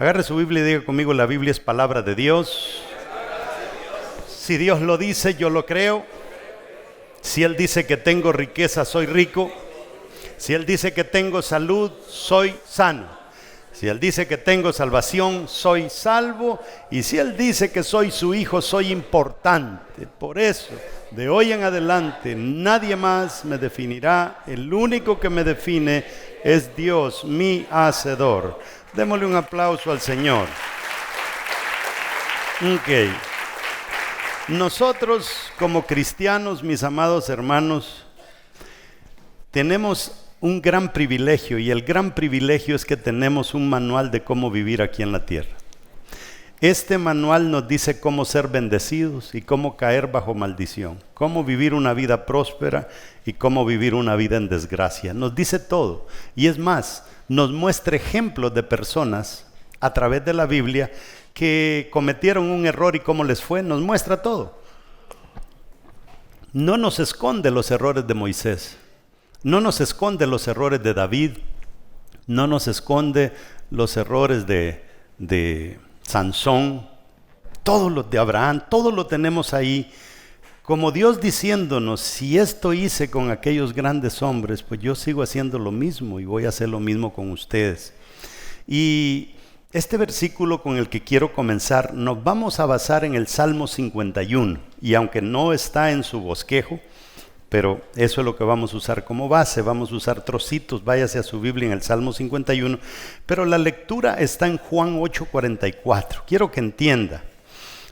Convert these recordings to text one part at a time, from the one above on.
Agarre su Biblia y diga conmigo: la Biblia es palabra de Dios. Si Dios lo dice, yo lo creo. Si Él dice que tengo riqueza, soy rico. Si Él dice que tengo salud, soy sano. Si Él dice que tengo salvación, soy salvo. Y si Él dice que soy su hijo, soy importante. Por eso, de hoy en adelante, nadie más me definirá. El único que me define es Dios, mi Hacedor. Démosle un aplauso al Señor. Ok. Nosotros como cristianos, mis amados hermanos, tenemos un gran privilegio, y el gran privilegio es que tenemos un manual de cómo vivir aquí en la tierra. Este manual nos dice cómo ser bendecidos y cómo caer bajo maldición, cómo vivir una vida próspera y cómo vivir una vida en desgracia. Nos dice todo, y es más, nos muestra ejemplos de personas a través de la Biblia que cometieron un error y cómo les fue. Nos muestra todo. No nos esconde los errores de Moisés, no nos esconde los errores de David, no nos esconde los errores de Sansón, todos los de Abraham, todo lo tenemos ahí, como Dios diciéndonos: si esto hice con aquellos grandes hombres, pues yo sigo haciendo lo mismo y voy a hacer lo mismo con ustedes. Y este versículo con el que quiero comenzar, nos vamos a basar en el Salmo 51, y aunque no está en su bosquejo, pero eso es lo que vamos a usar como base. Vamos a usar trocitos, váyase a su Biblia en el Salmo 51, pero la lectura está en Juan 8:44. Quiero que entienda,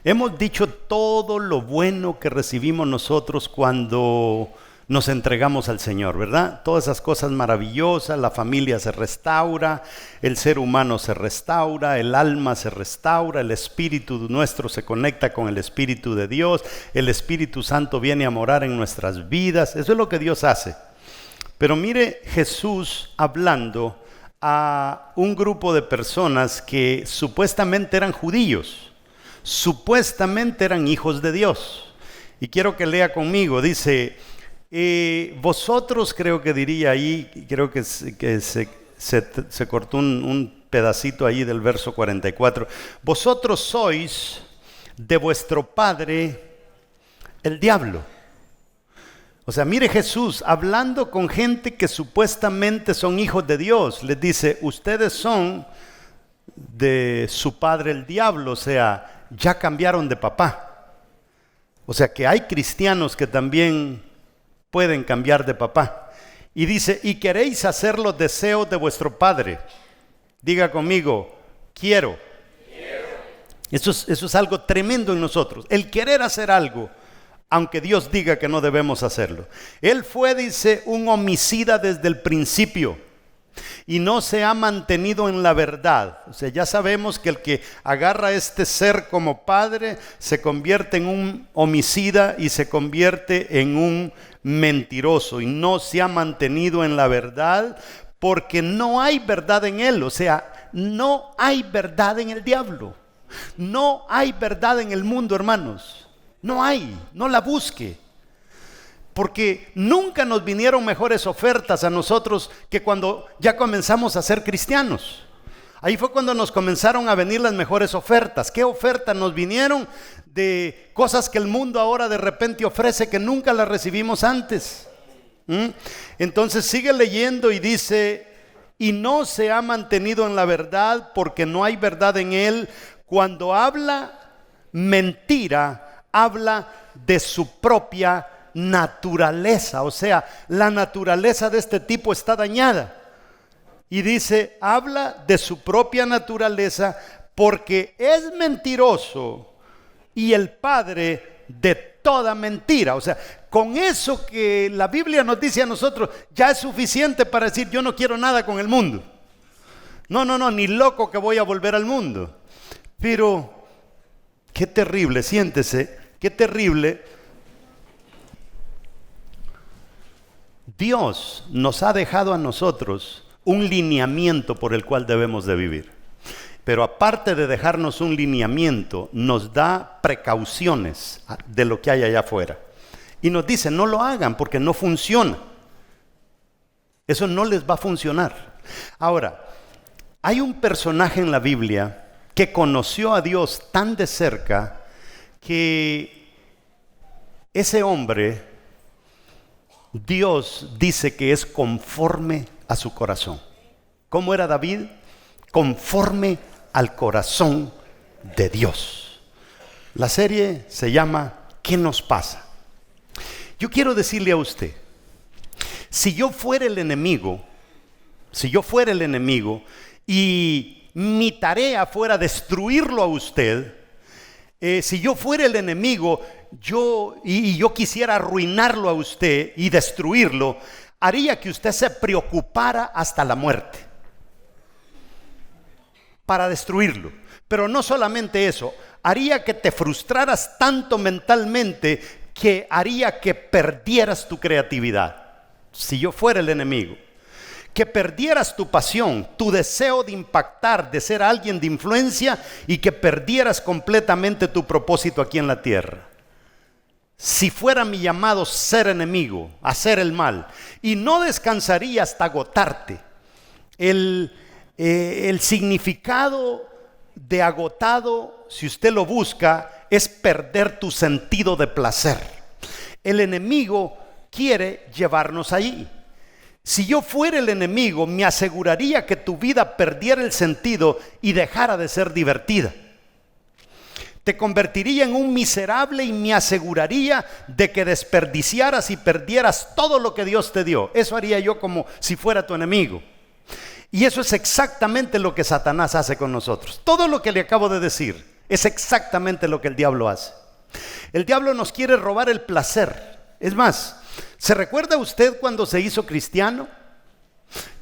hemos dicho todo lo bueno que recibimos nosotros cuando nos entregamos al Señor, ¿verdad? Todas esas cosas maravillosas, la familia se restaura, el ser humano se restaura, el alma se restaura, el espíritu nuestro se conecta con el Espíritu de Dios, el Espíritu Santo viene a morar en nuestras vidas. Eso es lo que Dios hace. Pero mire Jesús hablando a un grupo de personas que supuestamente eran judíos, supuestamente eran hijos de Dios. Y quiero que lea conmigo, dice: vosotros, creo que diría ahí, creo que se cortó un pedacito ahí del verso 44. Vosotros sois de vuestro padre el diablo. O sea, mire Jesús hablando con gente que supuestamente son hijos de Dios. Les dice: ustedes son de su padre el diablo. O sea, ya cambiaron de papá. O sea que hay cristianos que también pueden cambiar de papá. Y dice: y queréis hacer los deseos de vuestro padre. Diga conmigo: quiero. Eso es algo tremendo en nosotros, el querer hacer algo, aunque Dios diga que no debemos hacerlo. Él fue, dice, un homicida desde el principio y no se ha mantenido en la verdad. O sea, ya sabemos que el que agarra a este ser como padre se convierte en un homicida y se convierte en un mentiroso, y no se ha mantenido en la verdad porque no hay verdad en él. O sea, no hay verdad en el diablo, no hay verdad en el mundo, hermanos. No hay, no la busque. Porque nunca nos vinieron mejores ofertas a nosotros que cuando ya comenzamos a ser cristianos. Ahí fue cuando nos comenzaron a venir las mejores ofertas. ¿Qué ofertas nos vinieron? De cosas que el mundo ahora de repente ofrece que nunca las recibimos antes. Entonces sigue leyendo y dice: y no se ha mantenido en la verdad porque no hay verdad en él. Cuando habla mentira, habla de su propia naturaleza. O sea, la naturaleza de este tipo está dañada. Y dice: habla de su propia naturaleza porque es mentiroso y el padre de toda mentira. O sea, con eso que la Biblia nos dice a nosotros ya es suficiente para decir: yo no quiero nada con el mundo. No, ni loco que voy a volver al mundo. Pero qué terrible, siéntese, qué terrible. Dios nos ha dejado a nosotros un lineamiento por el cual debemos de vivir. Pero aparte de dejarnos un lineamiento, nos da precauciones de lo que hay allá afuera. Y nos dice: no lo hagan porque no funciona. Eso no les va a funcionar. Ahora, Hay un personaje en la Biblia que conoció a Dios tan de cerca que ese hombre, Dios dice que es conforme a su corazón. ¿Cómo era David? Conforme al corazón de Dios. La serie se llama ¿Qué nos pasa? Yo quiero decirle a usted, si yo fuera el enemigo y mi tarea fuera destruirlo a usted, si yo fuera el enemigo yo quisiera arruinarlo a usted y destruirlo, haría que usted se preocupara hasta la muerte para destruirlo. Pero no solamente eso, haría que te frustraras tanto mentalmente que haría que perdieras tu creatividad. Si yo fuera el enemigo, que perdieras tu pasión, tu deseo de impactar, de ser alguien de influencia, y que perdieras completamente tu propósito aquí en la tierra. Si fuera mi llamado ser enemigo, hacer el mal, y no descansaría hasta agotarte. El significado de agotado, si usted lo busca, es perder tu sentido de placer. El enemigo quiere llevarnos allí. Si yo fuera el enemigo, me aseguraría que tu vida perdiera el sentido y dejara de ser divertida. Te convertiría en un miserable y me aseguraría de que desperdiciaras y perdieras todo lo que Dios te dio. Eso haría yo como si fuera tu enemigo. Y eso es exactamente lo que Satanás hace con nosotros. Todo lo que le acabo de decir es exactamente lo que el diablo hace. El diablo nos quiere robar el placer. Es más, ¿se recuerda usted cuando se hizo cristiano?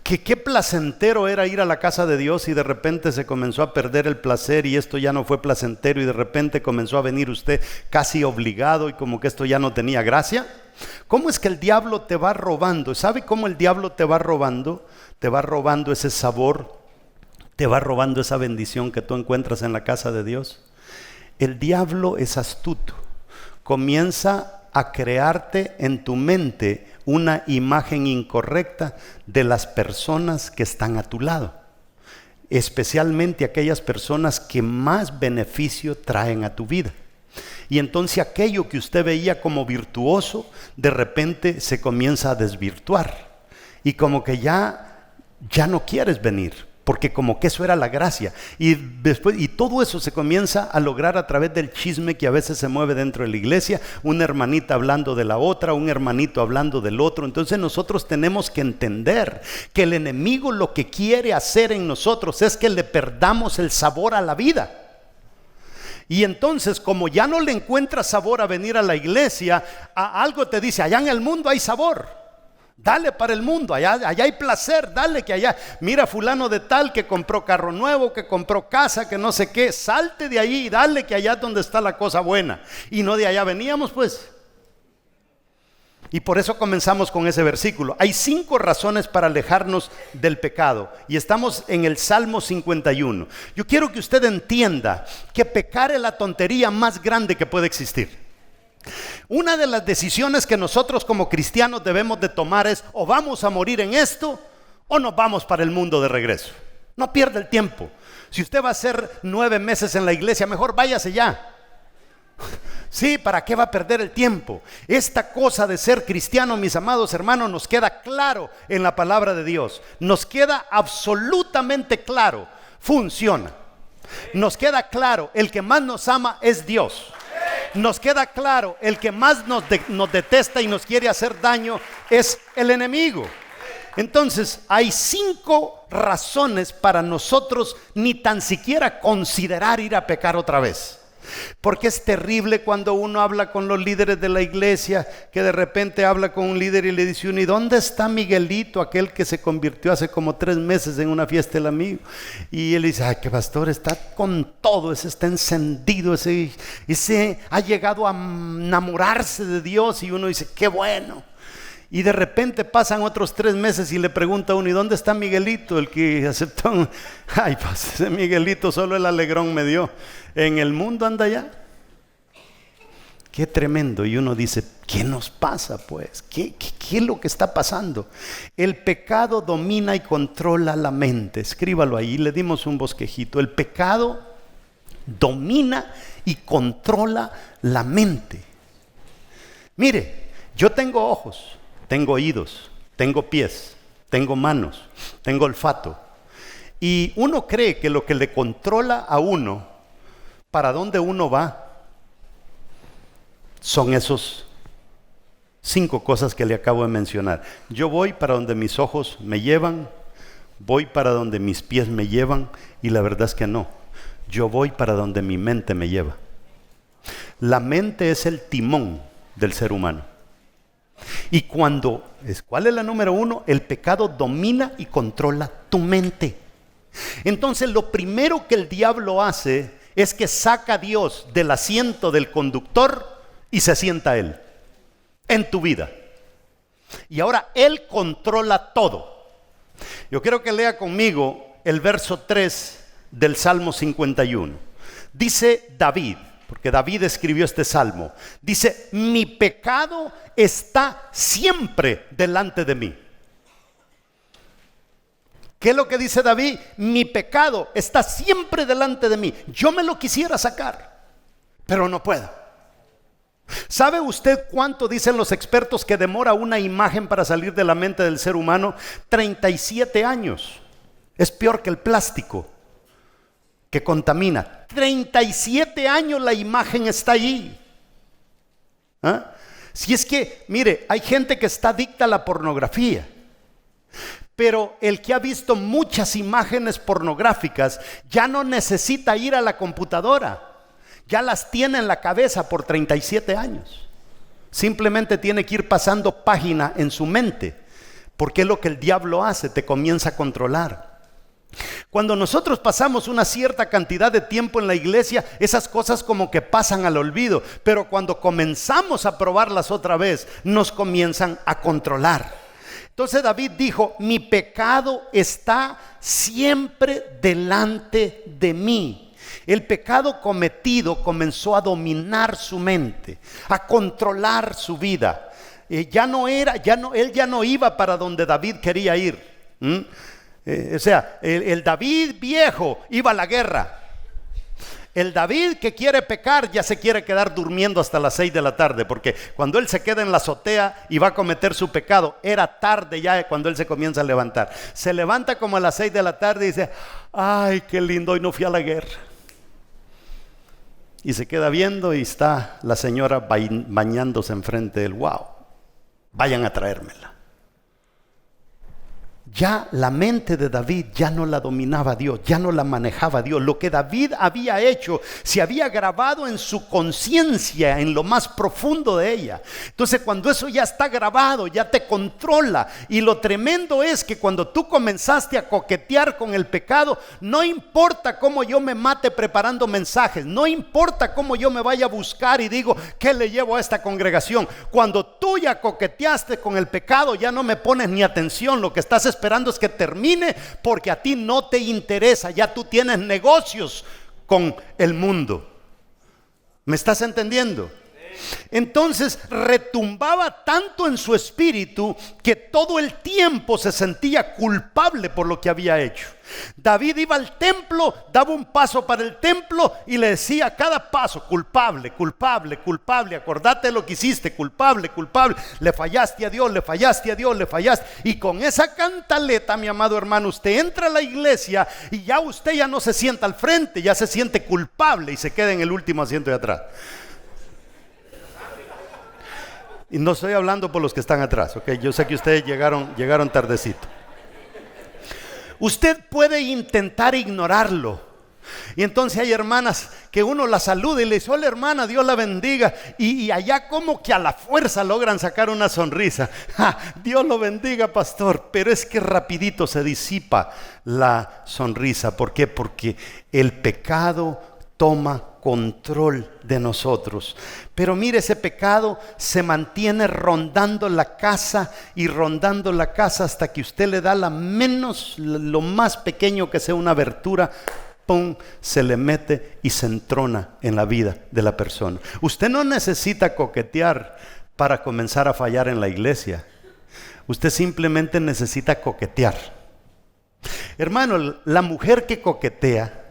Que qué placentero era ir a la casa de Dios y de repente se comenzó a perder el placer y esto ya no fue placentero y de repente comenzó a venir usted casi obligado y como que esto ya no tenía gracia. ¿Cómo es que el diablo te va robando? ¿Sabe cómo el diablo te va robando? Te va robando ese sabor, te va robando esa bendición que tú encuentras en la casa de Dios. El diablo es astuto, comienza a crearte en tu mente una imagen incorrecta de las personas que están a tu lado, especialmente aquellas personas que más beneficio traen a tu vida. Y entonces aquello que usted veía como virtuoso, de repente se comienza a desvirtuar y como que ya no quieres venir, porque como que eso era la gracia. Y todo eso se comienza a lograr a través del chisme que a veces se mueve dentro de la iglesia, una hermanita hablando de la otra, un hermanito hablando del otro. Entonces nosotros tenemos que entender que el enemigo lo que quiere hacer en nosotros es que le perdamos el sabor a la vida. Y entonces, como ya no le encuentras sabor a venir a la iglesia, algo te dice, allá en el mundo hay sabor. Dale para el mundo, allá hay placer, dale que allá, mira fulano de tal que compró carro nuevo, que compró casa, que no sé qué, salte de allí y dale que allá es donde está la cosa buena. Y no de allá veníamos pues. Y por eso comenzamos con ese versículo. Hay 5 razones para alejarnos del pecado. Y estamos en el Salmo 51. Yo quiero que usted entienda que pecar es la tontería más grande que puede existir. Una de las decisiones que nosotros como cristianos debemos de tomar es: o vamos a morir en esto o nos vamos para el mundo de regreso. No pierda el tiempo. Si usted va a hacer 9 meses en la iglesia, mejor váyase ya. Sí, ¿para qué va a perder el tiempo? Esta cosa de ser cristiano, mis amados hermanos, nos queda claro en la palabra de Dios. Nos queda absolutamente claro. Funciona. Nos queda claro, el que más nos ama es Dios. Nos queda claro, el que más nos detesta y nos quiere hacer daño es el enemigo. Entonces, hay 5 razones para nosotros ni tan siquiera considerar ir a pecar otra vez. Porque es terrible cuando uno habla con los líderes de la iglesia, que de repente habla con un líder y le dice uno: ¿y dónde está Miguelito, aquel que se convirtió hace como 3 meses en una fiesta del amigo? Y él dice: ay, que pastor, está con todo, ese está encendido, ese ha llegado a enamorarse de Dios. Y uno dice: qué bueno. Y de repente pasan otros 3 meses y le pregunta a uno: ¿y dónde está Miguelito, el que aceptó? Ay, pues ese Miguelito solo el alegrón me dio. En el mundo anda ya. Qué tremendo. Y uno dice, ¿qué nos pasa pues? ¿Qué es lo que está pasando? El pecado domina y controla la mente. Escríbalo ahí, le dimos un bosquejito. El pecado domina y controla la mente. Mire, yo tengo ojos, tengo oídos, tengo pies, tengo manos, tengo olfato. Y uno cree que lo que le controla a uno, para dónde uno va, son esos 5 cosas que le acabo de mencionar. Yo voy para donde mis ojos me llevan, voy para donde mis pies me llevan, y la verdad es que no. Yo voy para donde mi mente me lleva. La mente es el timón del ser humano. Y ¿cuál es la número 1? El pecado domina y controla tu mente. Entonces lo primero que el diablo hace es que saca a Dios del asiento del conductor y se sienta Él en tu vida. Y ahora Él controla todo. Yo quiero que lea conmigo el verso 3 del Salmo 51. Dice David, porque David escribió este salmo, dice: mi pecado está siempre delante de mí. ¿Qué es lo que dice David? Mi pecado está siempre delante de mí. Yo me lo quisiera sacar, pero no puedo. ¿Sabe usted cuánto dicen los expertos que demora una imagen para salir de la mente del ser humano? 37 años. Es peor que el plástico que contamina. 37 años la imagen está allí. ¿Ah? Si es que, mire, hay gente que está adicta a la pornografía, pero el que ha visto muchas imágenes pornográficas ya no necesita ir a la computadora. Ya las tiene en la cabeza por 37 años. Simplemente tiene que ir pasando página en su mente, porque es lo que el diablo hace, te comienza a controlar. Cuando nosotros pasamos una cierta cantidad de tiempo en la iglesia, esas cosas como que pasan al olvido, pero cuando comenzamos a probarlas otra vez, nos comienzan a controlar. Entonces David dijo: mi pecado está siempre delante de mí. El pecado cometido comenzó a dominar su mente, a controlar su vida. Él ya no iba para donde David quería ir. El David viejo iba a la guerra. El David que quiere pecar ya se quiere quedar durmiendo hasta las 6 de la tarde, porque cuando él se queda en la azotea y va a cometer su pecado, era tarde ya cuando él se comienza a levantar. Se levanta como a las 6 de la tarde y dice: ay, qué lindo, hoy no fui a la guerra. Y se queda viendo y está la señora bañándose enfrente del wow. Vayan a traérmela. Ya la mente de David ya no la dominaba Dios, ya no la manejaba Dios. Lo que David había hecho se había grabado en su conciencia, en lo más profundo de ella. Entonces cuando eso ya está grabado, ya te controla. Y lo tremendo es que cuando tú comenzaste a coquetear con el pecado, no importa cómo yo me mate preparando mensajes, no importa cómo yo me vaya a buscar y digo, ¿qué le llevo a esta congregación? Cuando tú ya coqueteaste con el pecado, ya no me pones ni atención. Lo que estás esperando es que termine, porque a ti no te interesa. Ya tú tienes negocios con el mundo. ¿Me estás entendiendo? Entonces retumbaba tanto en su espíritu que todo el tiempo se sentía culpable por lo que había hecho. David iba al templo, daba un paso para el templo y le decía a cada paso: culpable, culpable, culpable, acordate de lo que hiciste, culpable, culpable, le fallaste a Dios, le fallaste a Dios, le fallaste. Y con esa cantaleta, mi amado hermano, usted entra a la iglesia y ya usted ya no se sienta al frente, ya se siente culpable y se queda en el último asiento de atrás. Y no estoy hablando por los que están atrás, ¿ok? Yo sé que ustedes llegaron tardecito. Usted puede intentar ignorarlo. Y entonces hay hermanas que uno la saluda y le dice: hola hermana, Dios la bendiga. Y allá como que a la fuerza logran sacar una sonrisa. Dios lo bendiga, pastor. Pero es que rapidito se disipa la sonrisa. ¿Por qué? Porque el pecado toma control de nosotros. Pero mire, ese pecado se mantiene rondando la casa y rondando la casa hasta que usted le da lo más pequeño que sea una abertura, ¡pum!, se le mete y se entrona en la vida de la persona. Usted no necesita coquetear para comenzar a fallar en la iglesia. Usted simplemente necesita coquetear. Hermano, la mujer que coquetea,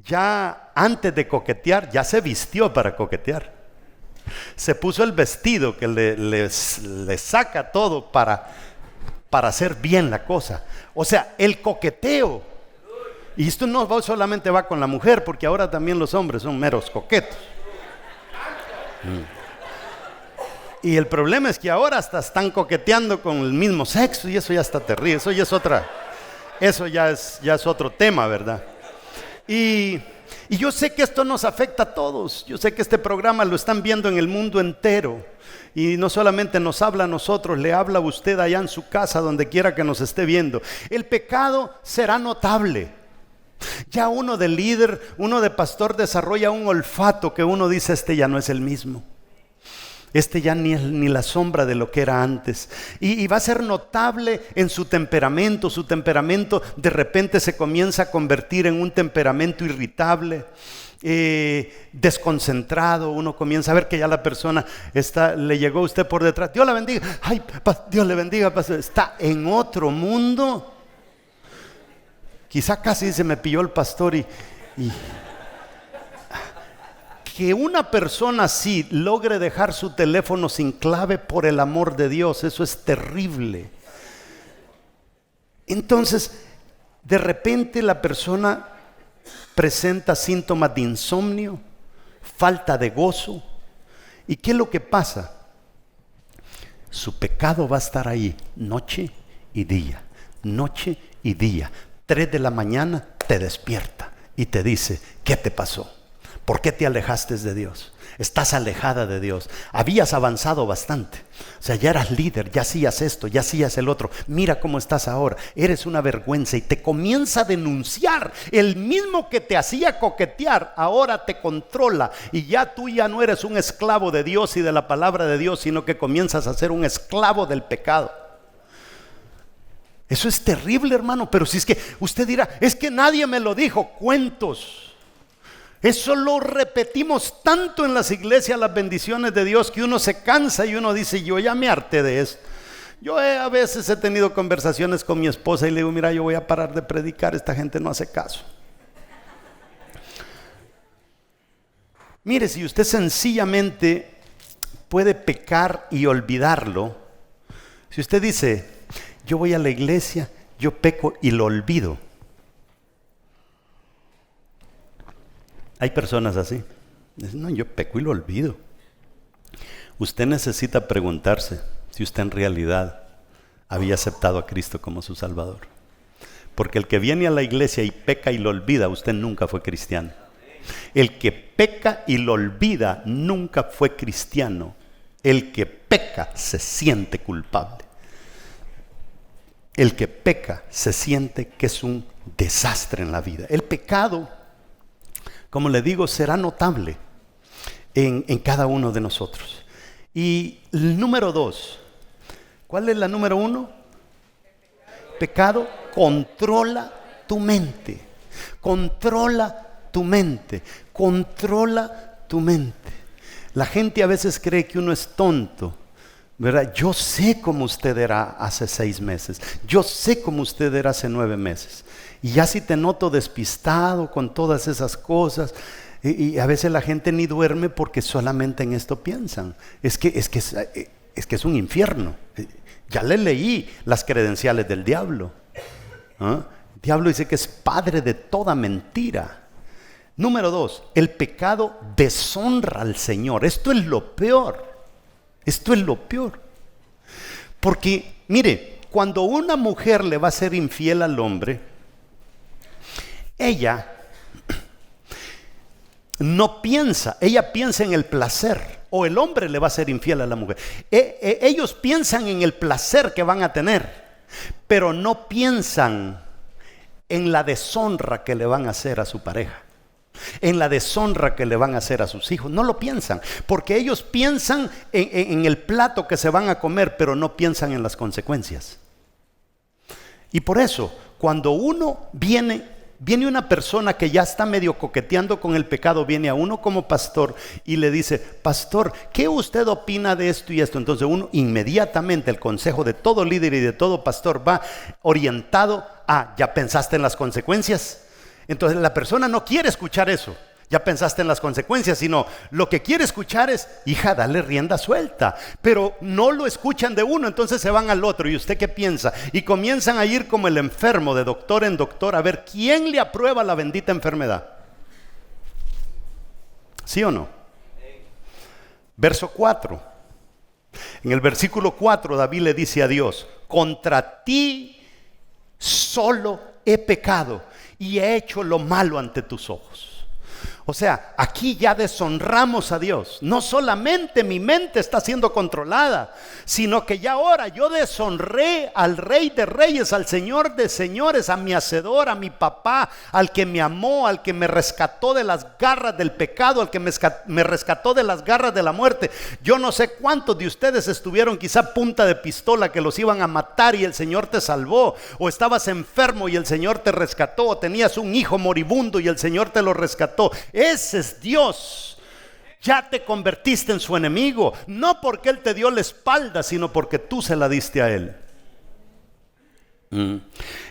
ya antes de coquetear, ya se vistió para coquetear. Se puso el vestido que le saca todo para hacer bien la cosa. O sea, el coqueteo. Y esto no solamente va con la mujer, porque ahora también los hombres son meros coquetos. Y el problema es que ahora hasta están coqueteando con el mismo sexo, y eso ya está terrible. Eso ya es otro tema, ¿verdad? Y yo sé que esto nos afecta a todos. Yo sé que este programa lo están viendo en el mundo entero. Y no solamente nos habla a nosotros, le habla a usted allá en su casa, donde quiera que nos esté viendo. El pecado será notable. Ya uno de líder, uno de pastor desarrolla un olfato que uno dice, este ya no es el mismo. Este ya ni la sombra de lo que era antes. Y va a ser notable en su temperamento. Su temperamento de repente se comienza a convertir en un temperamento irritable, desconcentrado. Uno comienza a ver que ya la persona le llegó a usted por detrás. Dios la bendiga. Ay, Dios le bendiga, pastor. Está en otro mundo. Quizá casi se me pilló el pastor y que una persona así logre dejar su teléfono sin clave, por el amor de Dios, eso es terrible. Entonces, de repente la persona presenta síntomas de insomnio, falta de gozo. ¿Y qué es lo que pasa? Su pecado va a estar ahí noche y día, noche y día. 3 de la mañana te despierta y te dice, ¿qué te pasó? ¿Por qué te alejaste de Dios? Estás alejada de Dios. Habías avanzado bastante. O sea, ya eras líder, ya hacías esto, ya hacías el otro. Mira cómo estás ahora. Eres una vergüenza. Y te comienza a denunciar. El mismo que te hacía coquetear, ahora te controla. Y ya tú ya no eres un esclavo de Dios y de la palabra de Dios, sino que comienzas a ser un esclavo del pecado. Eso es terrible, hermano. Pero si es que usted dirá, es que nadie me lo dijo. Cuentos. Eso lo repetimos tanto en las iglesias, las bendiciones de Dios, que uno se cansa y uno dice, yo ya me harté de esto. Yo a veces he tenido conversaciones con mi esposa y le digo, mira, yo voy a parar de predicar, esta gente no hace caso. Mire, si usted sencillamente puede pecar y olvidarlo, si usted dice, yo voy a la iglesia, yo peco y lo olvido. Hay personas así. Dicen, no, yo peco y lo olvido. Usted necesita preguntarse si usted en realidad había aceptado a Cristo como su Salvador. Porque el que viene a la iglesia y peca y lo olvida, usted nunca fue cristiano. El que peca y lo olvida nunca fue cristiano. El que peca se siente culpable. El que peca se siente que es un desastre en la vida. El pecado, como le digo, será notable en cada uno de nosotros. Y el número 2, ¿cuál es la número 1? Pecado controla tu mente. Controla tu mente. Controla tu mente. La gente a veces cree que uno es tonto, ¿verdad? Yo sé cómo usted era hace 6 meses. Yo sé cómo usted era hace 9 meses. Y ya si te noto despistado con todas esas cosas, y a veces la gente ni duerme porque solamente en esto piensan. Es que es un infierno. Ya le leí las credenciales del diablo. ¿Ah? El diablo dice que es padre de toda mentira. Número 2, el pecado deshonra al Señor. Esto es lo peor. Esto es lo peor. Porque, mire, cuando una mujer le va a ser infiel al hombre, ella no piensa, ella piensa en el placer. O el hombre le va a ser infiel a la mujer. Ellos piensan en el placer que van a tener, pero no piensan en la deshonra que le van a hacer a su pareja, en la deshonra que le van a hacer a sus hijos. No lo piensan, porque ellos piensan en el plato que se van a comer, pero no piensan en las consecuencias. Y por eso, cuando uno viene viene una persona que ya está medio coqueteando con el pecado, viene a uno como pastor y le dice: pastor, ¿qué usted opina de esto y esto? Entonces uno inmediatamente, el consejo de todo líder y de todo pastor va orientado a: ¿ya pensaste en las consecuencias? Entonces la persona no quiere escuchar eso. Ya pensaste en las consecuencias, sino lo que quiere escuchar es: hija, dale rienda suelta. Pero no lo escuchan de uno, entonces se van al otro. ¿Y usted qué piensa? Y comienzan a ir como el enfermo, de doctor en doctor, a ver quién le aprueba la bendita enfermedad. ¿Sí o no? Verso 4. En el versículo 4 David le dice a Dios: contra ti solo he pecado y he hecho lo malo ante tus ojos. O sea, aquí ya deshonramos a Dios. No solamente mi mente está siendo controlada, sino que ya ahora yo deshonré al Rey de Reyes, al Señor de Señores, a mi Hacedor, a mi papá, al que me amó, al que me rescató de las garras del pecado, al que me rescató de las garras de la muerte. Yo no sé cuántos de ustedes estuvieron quizá a punta de pistola, que los iban a matar y el Señor te salvó, o estabas enfermo y el Señor te rescató, o tenías un hijo moribundo y el Señor te lo rescató. Ese es Dios. Ya te convertiste en su enemigo, no porque Él te dio la espalda, sino porque tú se la diste a Él.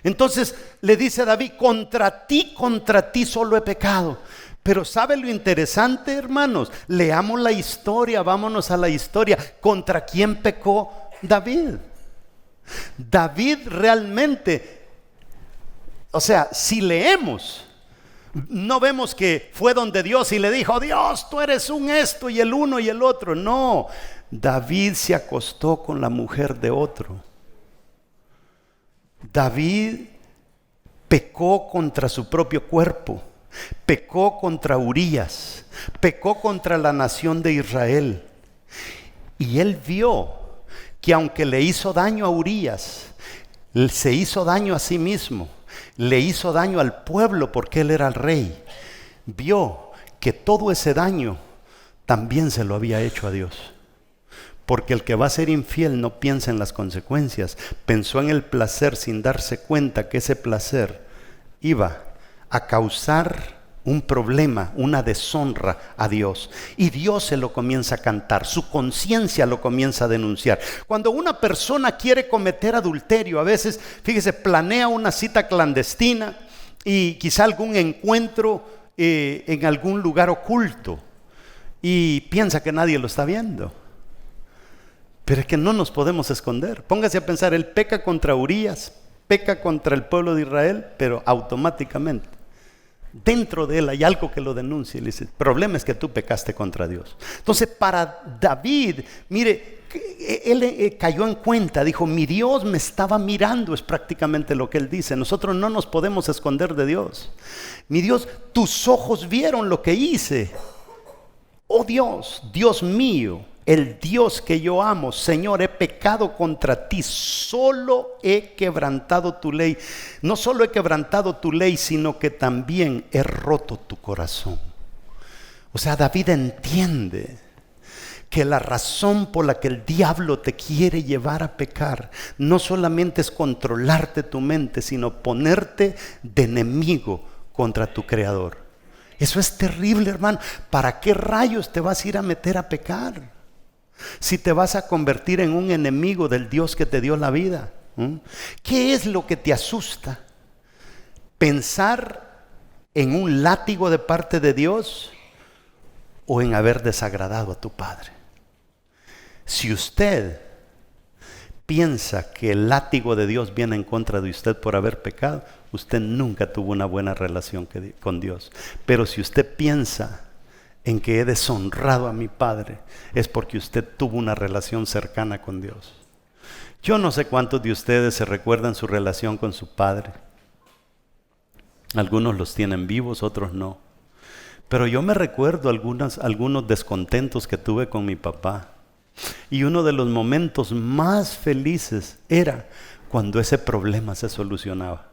Entonces le dice David: contra ti solo he pecado. Pero ¿sabe lo interesante, hermanos? Leamos la historia, vámonos a la historia. ¿Contra quién pecó David? David realmente, o sea, si leemos, no vemos que fue donde Dios y le dijo: Dios, tú eres un esto y el uno y el otro. No, David se acostó con la mujer de otro. David pecó contra su propio cuerpo, pecó contra Urías, pecó contra la nación de Israel. Y él vio que aunque le hizo daño a Urías, se hizo daño a sí mismo. Le hizo daño al pueblo porque él era el rey. Vio que todo ese daño también se lo había hecho a Dios. Porque el que va a ser infiel no piensa en las consecuencias. Pensó en el placer sin darse cuenta que ese placer iba a causar un problema, una deshonra a Dios. Y Dios se lo comienza a cantar, su conciencia lo comienza a denunciar. Cuando una persona quiere cometer adulterio, a veces, fíjese, planea una cita clandestina y quizá algún encuentro en algún lugar oculto y piensa que nadie lo está viendo. Pero es que no nos podemos esconder. Póngase a pensar, él peca contra Urías, peca contra el pueblo de Israel, pero automáticamente dentro de él hay algo que lo denuncia y le dice: el problema es que tú pecaste contra Dios. Entonces para David, mire, él cayó en cuenta, dijo: mi Dios me estaba mirando, es prácticamente lo que él dice. Nosotros no nos podemos esconder de Dios. Mi Dios, tus ojos vieron lo que hice. Oh Dios, Dios mío, el Dios que yo amo, Señor, he pecado contra ti, solo he quebrantado tu ley. No solo he quebrantado tu ley, sino que también he roto tu corazón. O sea, David entiende que la razón por la que el diablo te quiere llevar a pecar no solamente es controlarte tu mente, sino ponerte de enemigo contra tu Creador. Eso es terrible, hermano. ¿Para qué rayos te vas a ir a meter a pecar si te vas a convertir en un enemigo del Dios que te dio la vida? ¿Qué es lo que te asusta? ¿Pensar en un látigo de parte de Dios o en haber desagradado a tu Padre? Si usted piensa que el látigo de Dios viene en contra de usted por haber pecado, usted nunca tuvo una buena relación con Dios. Pero si usted piensa en que he deshonrado a mi Padre, es porque usted tuvo una relación cercana con Dios. Yo no sé cuántos de ustedes se recuerdan su relación con su Padre. Algunos los tienen vivos, otros no. Pero yo me recuerdo algunos descontentos que tuve con mi papá. Y uno de los momentos más felices era cuando ese problema se solucionaba.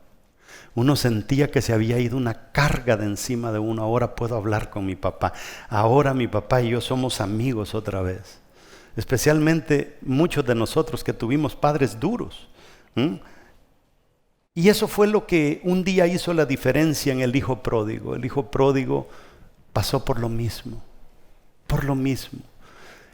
Uno sentía que se había ido una carga de encima de uno. Ahora puedo hablar con mi papá. Ahora mi papá y yo somos amigos otra vez. Especialmente muchos de nosotros que tuvimos padres duros. Y eso fue lo que un día hizo la diferencia en el hijo pródigo. El hijo pródigo pasó por lo mismo, por lo mismo.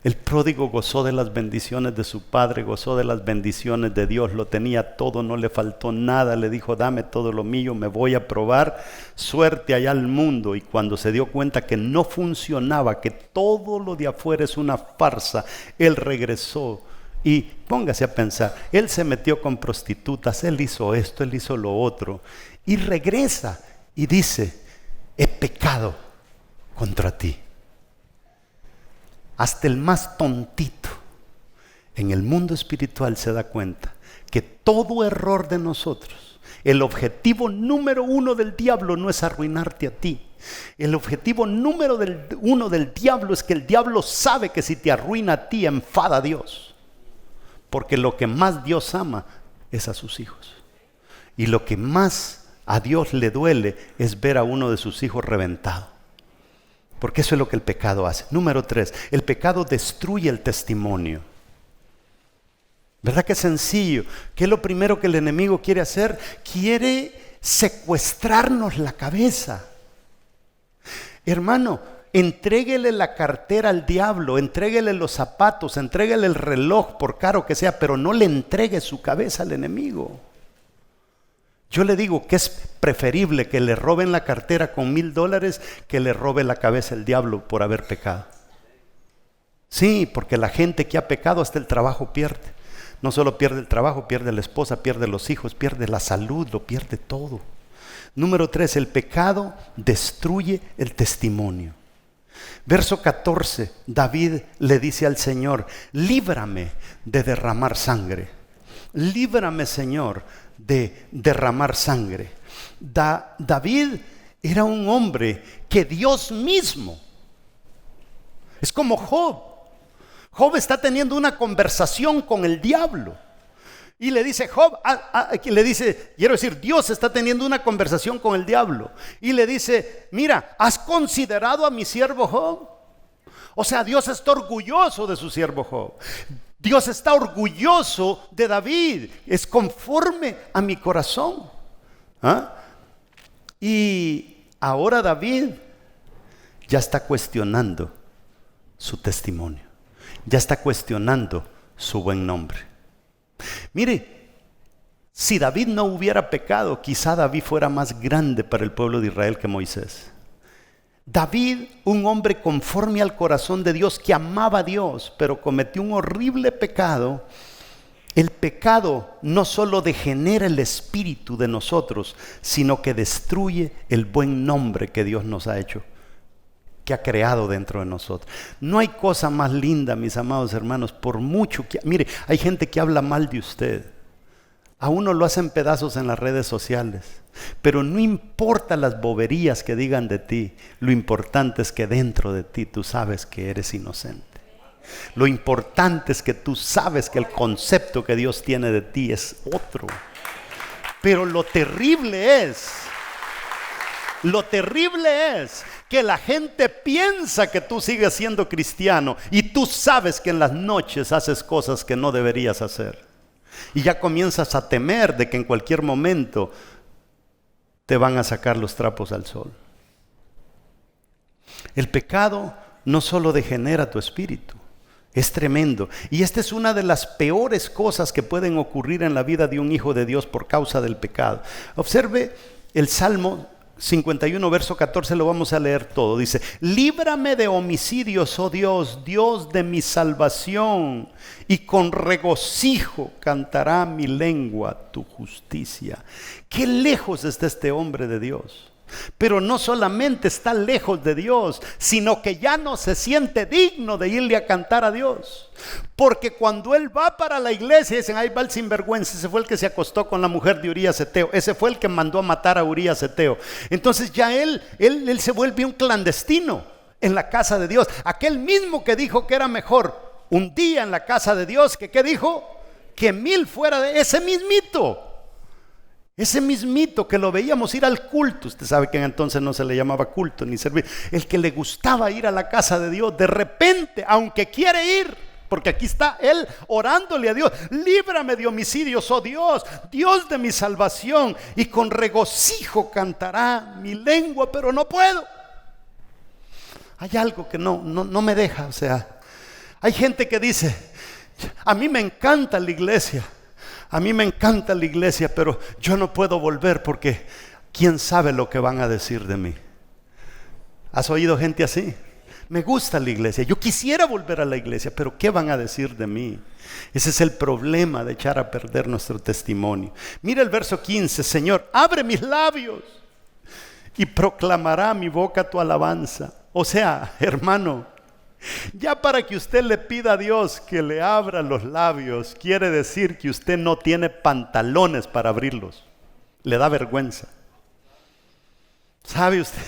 El pródigo gozó de las bendiciones de su padre, gozó de las bendiciones de Dios, lo tenía todo, no le faltó nada, le dijo, dame todo lo mío, me voy a probar, suerte allá al mundo. Y cuando se dio cuenta que no funcionaba, que todo lo de afuera es una farsa, él regresó. Y póngase a pensar, él se metió con prostitutas, él hizo esto, él hizo lo otro, y regresa y dice, he pecado contra ti. Hasta el más tontito en el mundo espiritual se da cuenta que todo error de nosotros, el objetivo número uno del diablo no es arruinarte a ti. El objetivo número uno del diablo es que el diablo sabe que si te arruina a ti, enfada a Dios. Porque lo que más Dios ama es a sus hijos. Y lo que más a Dios le duele es ver a uno de sus hijos reventado. Porque eso es lo que el pecado hace. Número 3, el pecado destruye el testimonio. ¿Verdad que es sencillo? ¿Qué es lo primero que el enemigo quiere hacer? Quiere secuestrarnos la cabeza. Hermano, entréguele la cartera al diablo, entréguele los zapatos, entréguele el reloj, por caro que sea, pero no le entregue su cabeza al enemigo. Yo le digo que es preferible que le roben la cartera con $1,000 que le robe la cabeza el diablo por haber pecado. Sí, porque la gente que ha pecado hasta el trabajo pierde. No solo pierde el trabajo, pierde la esposa, pierde los hijos, pierde la salud, lo pierde todo. Número 3, el pecado destruye el testimonio. Verso 14, David le dice al Señor, líbrame de derramar sangre. Líbrame, Señor, de derramar sangre. David era un hombre que Dios mismo, es como Job. Job está teniendo una conversación con el diablo y le dice Dios está teniendo una conversación con el diablo y le dice, mira, ¿has considerado a mi siervo Job? O sea, Dios está orgulloso de su siervo Job. Dios está orgulloso de David, es conforme a mi corazón. Y ahora David ya está cuestionando su testimonio, ya está cuestionando su buen nombre. Mire, si David no hubiera pecado, quizá David fuera más grande para el pueblo de Israel que Moisés. David, un hombre conforme al corazón de Dios, que amaba a Dios, pero cometió un horrible pecado. El pecado no solo degenera el espíritu de nosotros, sino que destruye el buen nombre que Dios nos ha hecho, que ha creado dentro de nosotros. No hay cosa más linda, mis amados hermanos, por mucho que... Mire, hay gente que habla mal de usted. A uno lo hacen pedazos en las redes sociales, pero no importa las boberías que digan de ti, lo importante es que dentro de ti tú sabes que eres inocente. Lo importante es que tú sabes que el concepto que Dios tiene de ti es otro. Pero lo terrible es que la gente piensa que tú sigues siendo cristiano y tú sabes que en las noches haces cosas que no deberías hacer. Y ya comienzas a temer de que en cualquier momento te van a sacar los trapos al sol. El pecado no solo degenera tu espíritu, es tremendo. Y esta es una de las peores cosas que pueden ocurrir en la vida de un hijo de Dios por causa del pecado. Observe el Salmo 51, verso 14, lo vamos a leer todo. Dice, líbrame de homicidios, oh Dios, Dios de mi salvación, y con regocijo cantará mi lengua tu justicia. Qué lejos está este hombre de Dios. Pero no solamente está lejos de Dios, sino que ya no se siente digno de irle a cantar a Dios. Porque cuando él va para la iglesia, dicen, ahí va el sinvergüenza, ese fue el que se acostó con la mujer de Urías Eteo, ese fue el que mandó a matar a Urías Eteo. Entonces ya él se vuelve un clandestino en la casa de Dios. Aquel mismo que dijo que era mejor un día en la casa de Dios, que ¿qué dijo? Que 1000 fuera de ese mismito. Ese mismito que lo veíamos ir al culto, usted sabe que en entonces no se le llamaba culto ni servir, el que le gustaba ir a la casa de Dios, de repente, aunque quiere ir, Porque aquí está él orándole a Dios: líbrame de homicidios, oh Dios, Dios de mi salvación, y con regocijo cantará mi lengua, pero no puedo. Hay algo que no me deja. O sea, hay gente que dice: a mí me encanta la iglesia, a mí me encanta la iglesia, pero yo no puedo volver porque quién sabe lo que van a decir de mí. ¿Has oído gente así? Me gusta la iglesia, yo quisiera volver a la iglesia, pero ¿qué van a decir de mí? Ese es el problema de echar a perder nuestro testimonio. Mira el verso 15: Señor, abre mis labios y proclamará mi boca tu alabanza. O sea, hermano, ya para que usted le pida a Dios que le abra los labios, quiere decir que usted no tiene pantalones para abrirlos. Le da vergüenza. ¿Sabe usted?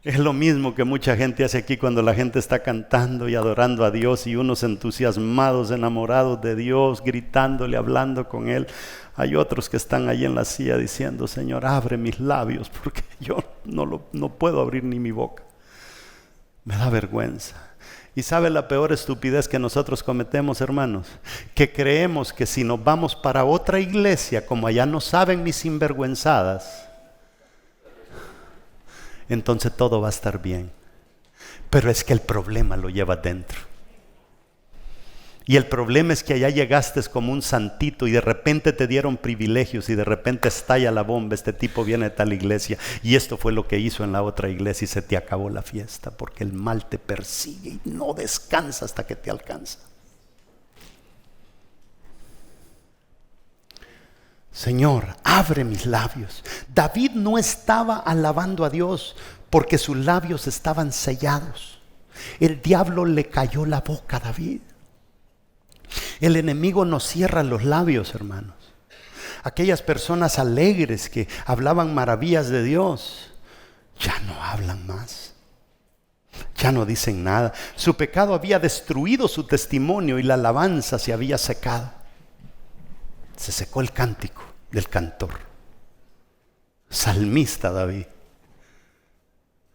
Es lo mismo que mucha gente hace aquí cuando la gente está cantando y adorando a Dios, y unos entusiasmados, enamorados de Dios, gritándole, hablando con Él. Hay otros que están ahí en la silla diciendo: Señor, abre mis labios, porque yo no puedo abrir ni mi boca. Me da vergüenza. ¿Y sabe la peor estupidez que nosotros cometemos, hermanos? Que creemos que si nos vamos para otra iglesia, como allá no saben mis sinvergüenzadas, entonces todo va a estar bien. Pero es que el problema lo llevas dentro. Y el problema es que allá llegaste como un santito y de repente te dieron privilegios y de repente estalla la bomba: este tipo viene de tal iglesia y esto fue lo que hizo en la otra iglesia, y se te acabó la fiesta, porque el mal te persigue y no descansa hasta que te alcanza. Señor, abre mis labios. David no estaba alabando a Dios porque sus labios estaban sellados. El diablo le cayó la boca a David. El enemigo nos cierra los labios, hermanos. Aquellas personas alegres que hablaban maravillas de Dios, ya no hablan más. Ya no dicen nada. Su pecado había destruido su testimonio y la alabanza se había secado. Se secó el cántico del cantor. Salmista David.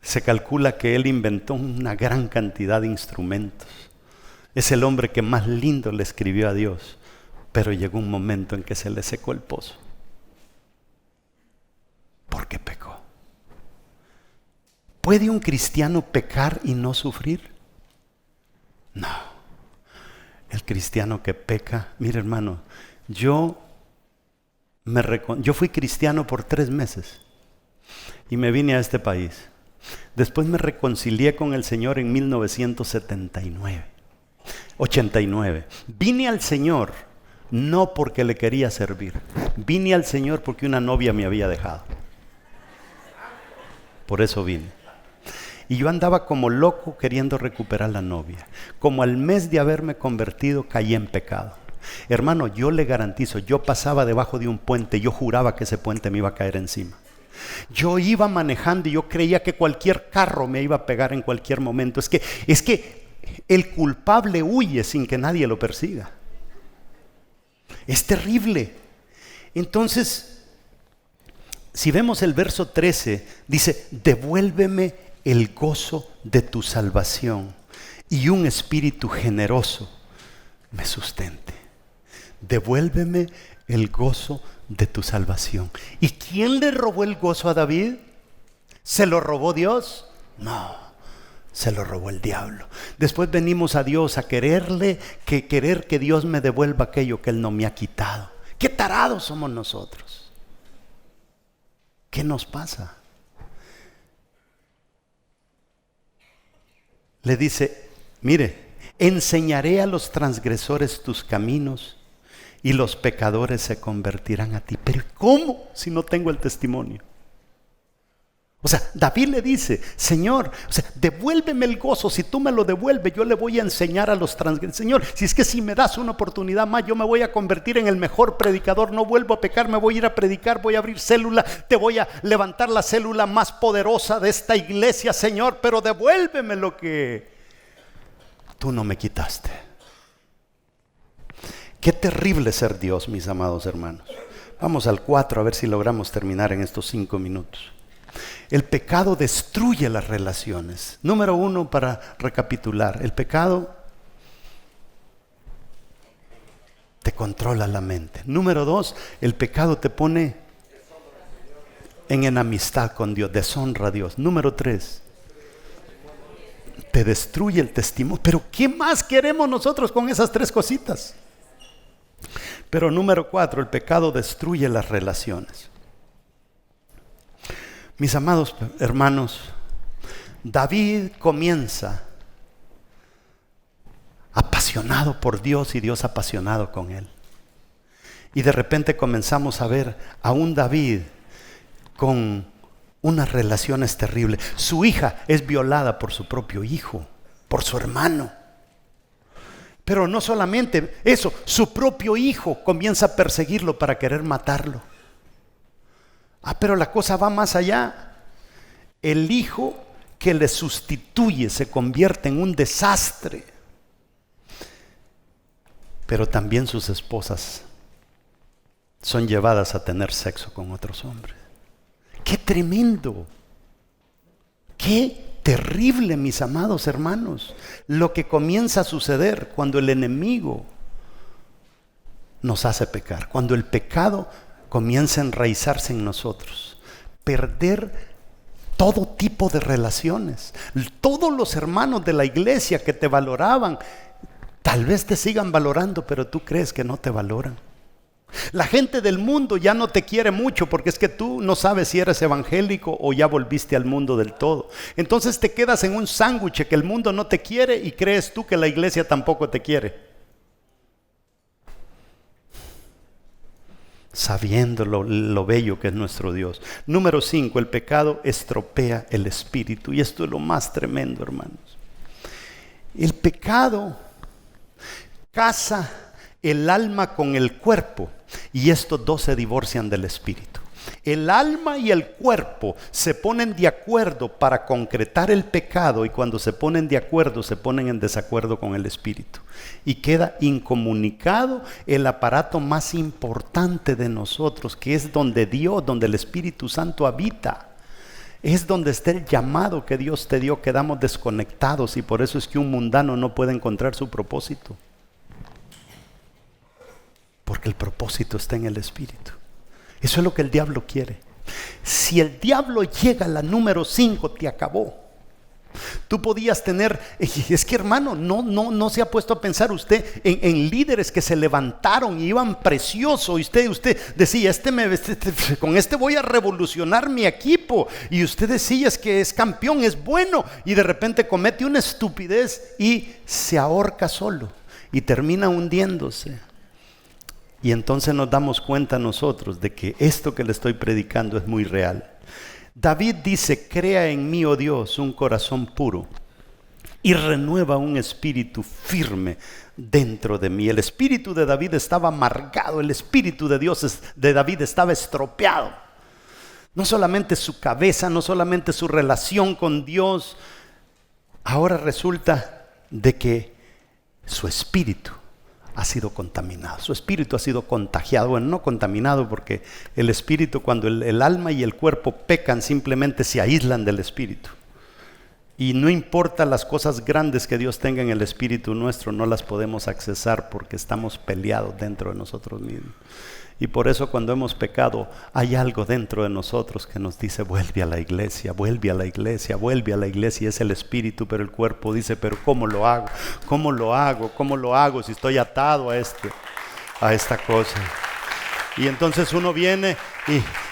Se calcula que él inventó una gran cantidad de instrumentos. Es el hombre que más lindo le escribió a Dios, pero llegó un momento en que se le secó el pozo. ¿Por qué pecó? ¿Puede un cristiano pecar y no sufrir? No. El cristiano que peca, mire hermano, yo fui cristiano por 3 meses y me vine a este país. Después me reconcilié con el Señor en 1989. Vine al Señor no porque le quería servir. Vine al Señor porque una novia me había dejado. Por eso vine. Y yo andaba como loco queriendo recuperar la novia. Como al mes de haberme convertido, caí en pecado. Hermano, yo le garantizo, yo pasaba debajo de un puente, yo juraba que ese puente me iba a caer encima. Yo iba manejando y yo creía que cualquier carro me iba a pegar en cualquier momento. Es que el culpable huye sin que nadie lo persiga. Es terrible. Entonces, si vemos el verso 13, dice: devuélveme el gozo de tu salvación y un espíritu generoso me sustente. Devuélveme el gozo de tu salvación. ¿Y quién le robó el gozo a David? ¿Se lo robó Dios? No, se lo robó el diablo. Después venimos a Dios a querer que Dios me devuelva aquello que Él no me ha quitado. ¡Qué tarados somos nosotros! ¿Qué nos pasa? Le dice: mire, enseñaré a los transgresores tus caminos y los pecadores se convertirán a ti. Pero ¿cómo si no tengo el testimonio? O sea, David le dice: Señor, devuélveme el gozo. Si tú me lo devuelves, yo le voy a enseñar a los transgresores. Señor, si es que si me das una oportunidad más, yo me voy a convertir en el mejor predicador. No vuelvo a pecar, me voy a ir a predicar, voy a abrir célula. Te voy a levantar la célula más poderosa de esta iglesia, Señor. Pero devuélveme lo que tú no me quitaste. Qué terrible ser Dios, mis amados hermanos. Vamos al 4 a ver si logramos terminar en estos 5 minutos. El pecado destruye las relaciones. Número 1, para recapitular, el pecado controla la mente. Número 2, el pecado te pone en enemistad con Dios, deshonra a Dios. Número 3, te destruye el testimonio. Pero ¿qué más queremos nosotros con esas 3 cositas? Pero número 4, el pecado destruye las relaciones. Mis amados hermanos, David comienza apasionado por Dios y Dios apasionado con él. Y de repente comenzamos a ver a un David con unas relaciones terribles. Su hija es violada por su propio hijo, por su hermano. Pero no solamente eso, su propio hijo comienza a perseguirlo para querer matarlo. Pero la cosa va más allá. El hijo que le sustituye se convierte en un desastre. Pero también sus esposas son llevadas a tener sexo con otros hombres. ¡Qué tremendo! ¡Qué terrible, mis amados hermanos! Lo que comienza a suceder cuando el enemigo nos hace pecar. Cuando el pecado comienza a enraizarse en nosotros. Perder todo tipo de relaciones. Todos los hermanos de la iglesia que te valoraban, tal vez te sigan valorando, pero tú crees que no te valoran. La gente del mundo ya no te quiere mucho porque es que tú no sabes si eres evangélico o ya volviste al mundo del todo. Entonces te quedas en un sándwich que el mundo no te quiere y crees tú que la iglesia tampoco te quiere. Sabiendo lo bello que es nuestro Dios. Número 5, el pecado estropea el espíritu. Y esto es lo más tremendo, hermanos. El pecado casa el alma con el cuerpo y estos 2 se divorcian del espíritu. El alma y el cuerpo se ponen de acuerdo para concretar el pecado y cuando se ponen de acuerdo se ponen en desacuerdo con el espíritu y queda incomunicado el aparato más importante de nosotros, que es donde Dios, donde el Espíritu Santo habita. Es donde está el llamado que Dios te dio. Quedamos desconectados y por eso es que un mundano no puede encontrar su propósito, porque el propósito está en el Espíritu. Eso es lo que el diablo quiere. Si el diablo llega a la número 5, te acabó. Tú podías tener, es que hermano, no se ha puesto a pensar usted en líderes que se levantaron y iban precioso y usted decía, con este voy a revolucionar mi equipo, y usted decía es que es campeón, es bueno, y de repente comete una estupidez y se ahorca solo y termina hundiéndose. Y entonces nos damos cuenta nosotros de que esto que le estoy predicando es muy real. David dice, crea en mí, oh Dios, un corazón puro y renueva un espíritu firme dentro de mí. El espíritu de David estaba amargado, el espíritu de Dios de David estaba estropeado. No solamente su cabeza, no solamente su relación con Dios, ahora resulta de que su espíritu ha sido contaminado, su espíritu ha sido contagiado. Bueno, no contaminado, porque el espíritu, cuando el alma y el cuerpo pecan, simplemente se aíslan del espíritu. Y no importa las cosas grandes que Dios tenga en el espíritu nuestro, no las podemos accesar porque estamos peleados dentro de nosotros mismos. Y por eso cuando hemos pecado, hay algo dentro de nosotros que nos dice, vuelve a la iglesia, vuelve a la iglesia, vuelve a la iglesia. Y es el espíritu, pero el cuerpo dice, pero ¿cómo lo hago? ¿Cómo lo hago? ¿Cómo lo hago si estoy atado a esta cosa? Y entonces uno viene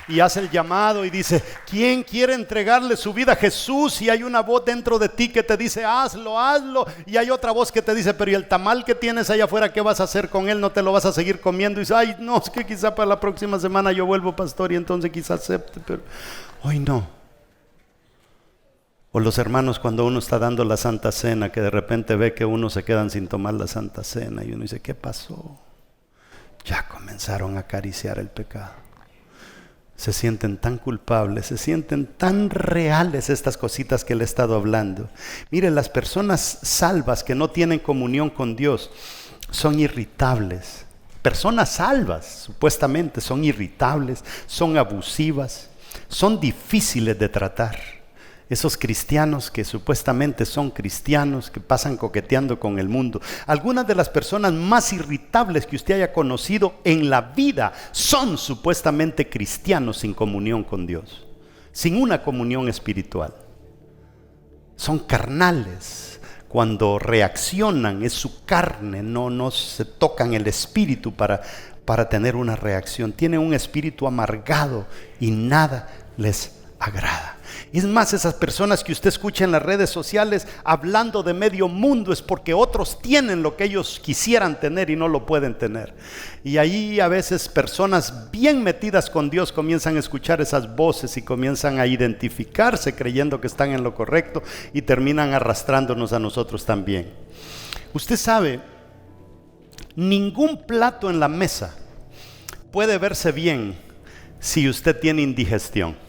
y hace el llamado y dice, ¿quién quiere entregarle su vida a Jesús? Y hay una voz dentro de ti que te dice, hazlo, hazlo. Y hay otra voz que te dice, pero ¿y el tamal que tienes allá afuera, qué vas a hacer con él? ¿No te lo vas a seguir comiendo? Y dice, ay, no, es que quizá para la próxima semana yo vuelvo, pastor, y entonces quizá acepte, pero hoy no. O los hermanos cuando uno está dando la Santa Cena, que de repente ve que uno se quedan sin tomar la Santa Cena y uno dice, ¿qué pasó? Ya comenzaron a acariciar el pecado. Se sienten tan culpables, se sienten tan reales estas cositas que le he estado hablando. Mire, las personas salvas que no tienen comunión con Dios son irritables. Personas salvas, supuestamente, son irritables, son abusivas, son difíciles de tratar. Esos cristianos que supuestamente son cristianos, que pasan coqueteando con el mundo. Algunas de las personas más irritables que usted haya conocido en la vida son supuestamente cristianos sin comunión con Dios, sin una comunión espiritual. Son carnales. Cuando reaccionan es su carne, no se tocan el espíritu para tener una reacción. Tienen un espíritu amargado y nada les agrada. Es más, esas personas que usted escucha en las redes sociales hablando de medio mundo es porque otros tienen lo que ellos quisieran tener y no lo pueden tener. Y ahí a veces personas bien metidas con Dios comienzan a escuchar esas voces y comienzan a identificarse creyendo que están en lo correcto y terminan arrastrándonos a nosotros también. Usted sabe, ningún plato en la mesa puede verse bien si usted tiene indigestión.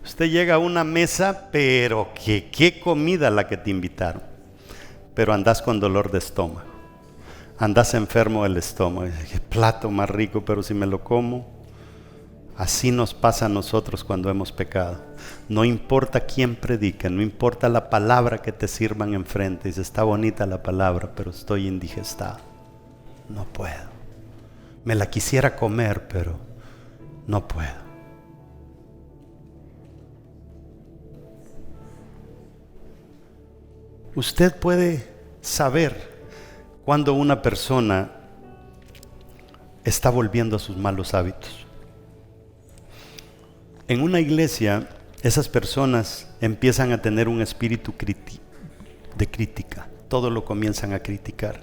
Usted llega a una mesa, pero qué comida la que te invitaron. Pero andás con dolor de estómago. Andás enfermo del estómago. Qué plato más rico, pero si me lo como. Así nos pasa a nosotros cuando hemos pecado. No importa quién predique, no importa la palabra que te sirvan enfrente. Dice, está bonita la palabra, pero estoy indigestado. No puedo. Me la quisiera comer, pero no puedo. Usted puede saber cuando una persona está volviendo a sus malos hábitos. En una iglesia, esas personas empiezan a tener un espíritu de crítica. Todo lo comienzan a criticar.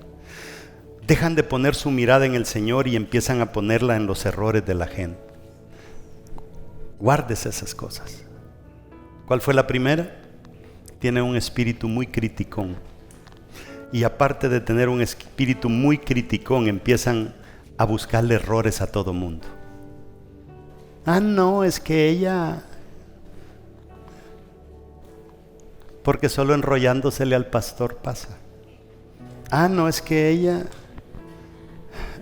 Dejan de poner su mirada en el Señor y empiezan a ponerla en los errores de la gente. Guárdese esas cosas. ¿Cuál fue la primera? Tiene un espíritu muy criticón. Y aparte de tener un espíritu muy criticón, empiezan a buscarle errores a todo mundo. No, es que ella... Porque solo enrollándosele al pastor pasa. No, es que ella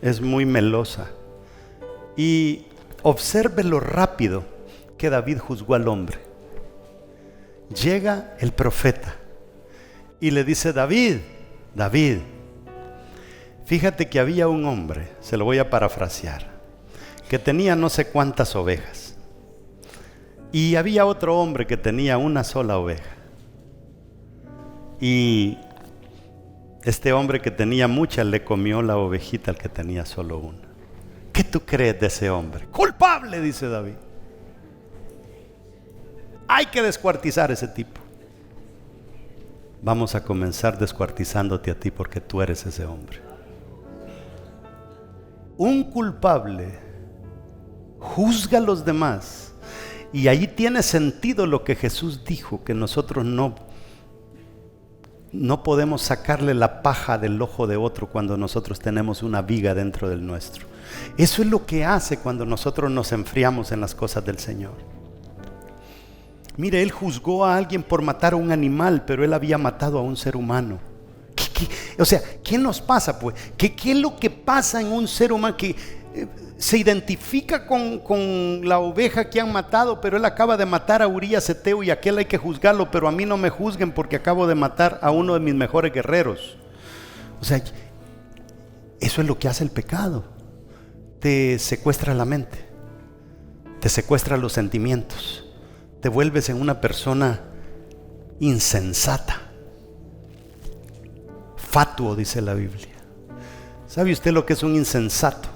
es muy melosa. Y observe lo rápido que David juzgó al hombre. Llega el profeta y le dice, David, fíjate que había un hombre, se lo voy a parafrasear, que tenía no sé cuántas ovejas. Y había otro hombre que tenía una sola oveja. Y este hombre que tenía muchas le comió la ovejita al que tenía solo una. ¿Qué tú crees de ese hombre? Culpable, dice David. Hay que descuartizar a ese tipo. Vamos a comenzar descuartizándote a ti porque tú eres ese hombre. Un culpable juzga a los demás. Y ahí tiene sentido lo que Jesús dijo, que nosotros no podemos sacarle la paja del ojo de otro cuando nosotros tenemos una viga dentro del nuestro. Eso es lo que hace cuando nosotros nos enfriamos en las cosas del Señor. Mire, él juzgó a alguien por matar a un animal, pero él había matado a un ser humano. O sea, ¿qué nos pasa pues? ¿Qué es lo que pasa en un ser humano que se identifica con la oveja que han matado, pero él acaba de matar a Urías Eteo y aquel hay que juzgarlo, pero a mí no me juzguen porque acabo de matar a uno de mis mejores guerreros? O sea, eso es lo que hace el pecado. Te secuestra la mente, te secuestra los sentimientos. Te vuelves en una persona insensata. Fatuo, dice la Biblia. ¿Sabe usted lo que es un insensato?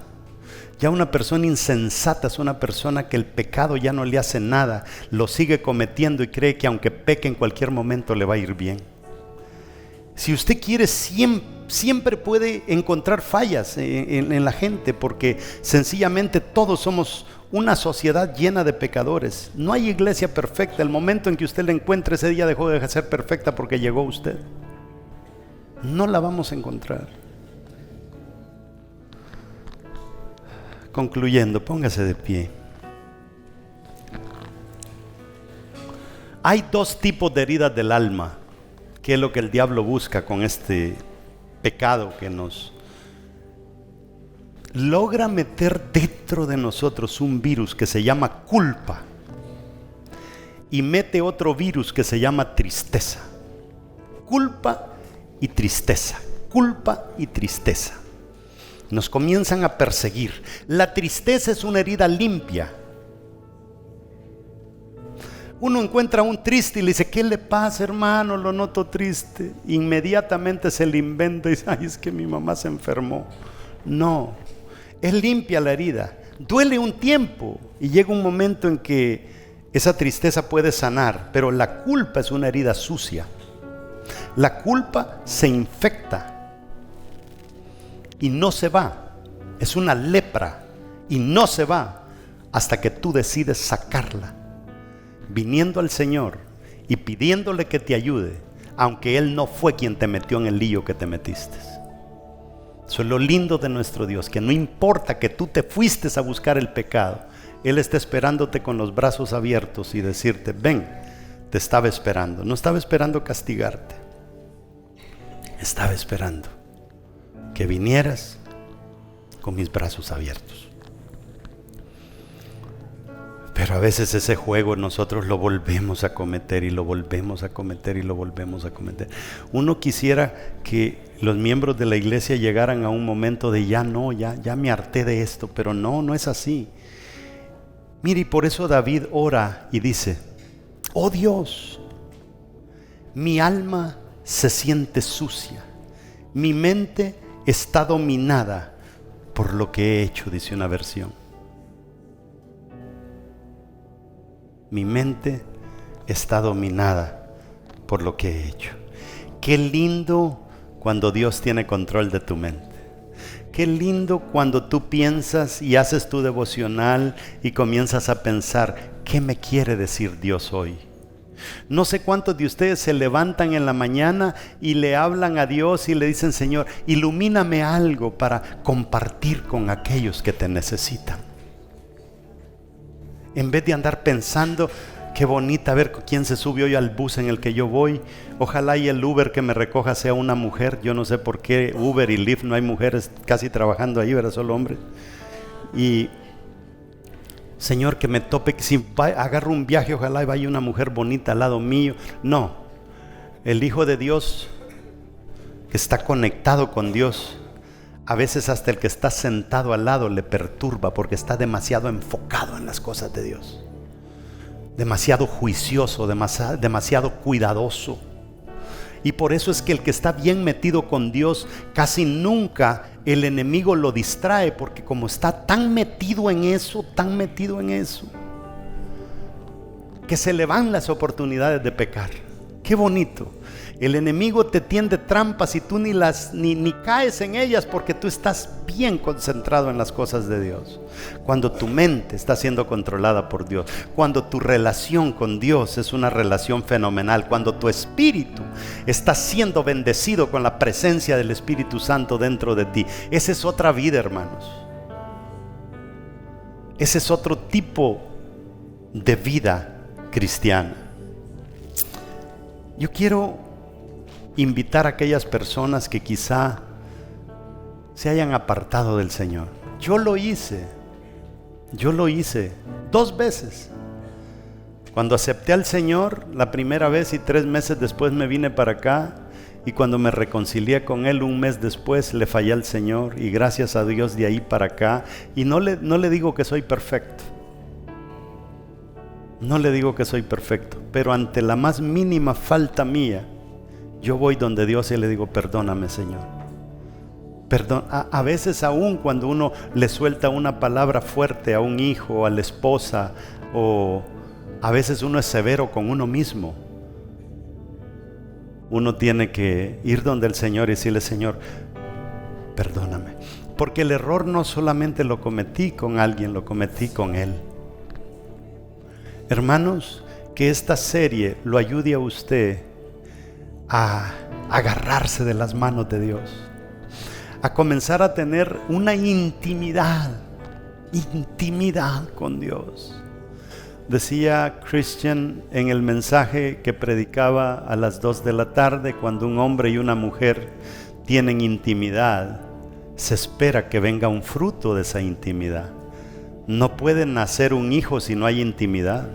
Ya una persona insensata es una persona que el pecado ya no le hace nada, lo sigue cometiendo y cree que aunque peque en cualquier momento le va a ir bien. Si usted quiere, siempre puede encontrar fallas en la gente, porque sencillamente todos somos una sociedad llena de pecadores. No hay iglesia perfecta. El momento en que usted la encuentre, ese día dejó de ser perfecta porque llegó usted. No la vamos a encontrar. Concluyendo, póngase de pie. Hay dos tipos de heridas del alma, que es lo que el diablo busca con este pecado que nos logra meter dentro de nosotros un virus que se llama culpa. y mete otro virus que se llama tristeza. Culpa y tristeza, culpa y tristeza. Nos comienzan a perseguir. La tristeza es una herida limpia. Uno encuentra a un triste y le dice: ¿qué le pasa, hermano? Lo noto triste. Inmediatamente se le inventa y dice: ay, es que mi mamá se enfermó. No, es limpia la herida. Duele un tiempo y llega un momento en que esa tristeza puede sanar, pero la culpa es una herida sucia. La culpa se infecta y no se va. Es una lepra y no se va hasta que tú decides sacarla, viniendo al Señor y pidiéndole que te ayude, aunque Él no fue quien te metió en el lío que te metiste. Eso es lo lindo de nuestro Dios, que no importa que tú te fuiste a buscar el pecado, Él está esperándote con los brazos abiertos y decirte: ven, te estaba esperando. No estaba esperando castigarte, estaba esperando que vinieras con mis brazos abiertos. Pero a veces ese juego nosotros lo volvemos a cometer y lo volvemos a cometer y lo volvemos a cometer. Uno quisiera que los miembros de la iglesia llegaran a un momento de ya me harté de esto, pero no es así. Mire, y por eso David ora y dice: oh Dios, mi alma se siente sucia, mi mente está dominada por lo que he hecho, dice una versión. Mi mente está dominada por lo que he hecho. Qué lindo cuando Dios tiene control de tu mente. Qué lindo cuando tú piensas y haces tu devocional y comienzas a pensar: ¿qué me quiere decir Dios hoy? No sé cuántos de ustedes se levantan en la mañana y le hablan a Dios y le dicen: Señor, ilumíname algo para compartir con aquellos que te necesitan. En vez de andar pensando: qué bonita, a ver quién se sube hoy al bus en el que yo voy. Ojalá y el Uber que me recoja sea una mujer. Yo no sé por qué Uber y Lyft no hay mujeres casi trabajando ahí, ¿verdad? Solo hombres. Y Señor, que me tope, que si agarro un viaje, ojalá y vaya una mujer bonita al lado mío. No, el Hijo de Dios que está conectado con Dios, a veces hasta el que está sentado al lado le perturba porque está demasiado enfocado en las cosas de Dios, demasiado juicioso, demasiado cuidadoso. Y por eso es que el que está bien metido con Dios, casi nunca el enemigo lo distrae, porque como está tan metido en eso, que se le van las oportunidades de pecar. Qué bonito. El enemigo te tiende trampas y tú ni caes en ellas, porque tú estás bien concentrado en las cosas de Dios. Cuando tu mente está siendo controlada por Dios, cuando tu relación con Dios es una relación fenomenal, cuando tu espíritu está siendo bendecido con la presencia del Espíritu Santo dentro de ti, esa es otra vida, hermanos. Ese es otro tipo de vida cristiana. Yo quiero invitar a aquellas personas que quizá se hayan apartado del Señor. Yo lo hice 2 veces. Cuando acepté al Señor la primera vez y 3 meses después me vine para acá, y cuando me reconcilié con Él 1 mes después le fallé al Señor, y gracias a Dios de ahí para acá. Y no le digo que soy perfecto, pero ante la más mínima falta mía, yo voy donde Dios y le digo: perdóname, Señor. Perdón. A veces aún cuando uno le suelta una palabra fuerte a un hijo, a la esposa, o a veces uno es severo con uno mismo, uno tiene que ir donde el Señor y decirle: Señor, perdóname. Porque el error no solamente lo cometí con alguien, lo cometí con Él. Hermanos, que esta serie lo ayude a usted a agarrarse de las manos de Dios, a comenzar a tener una intimidad con Dios. Decía Christian en el mensaje que predicaba a las 2 de la tarde: cuando un hombre y una mujer tienen intimidad, se espera que venga un fruto de esa intimidad. No puede nacer un hijo si no hay intimidad.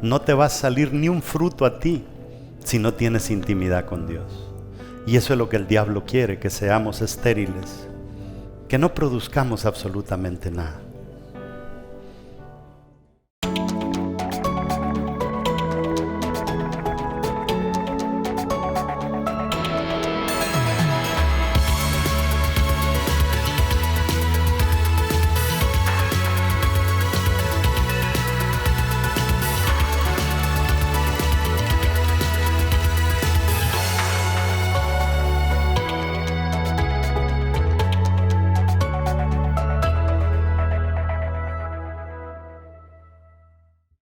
No te va a salir ni un fruto a ti si no tienes intimidad con Dios. Y eso es lo que el diablo quiere, que seamos estériles, que no produzcamos absolutamente nada.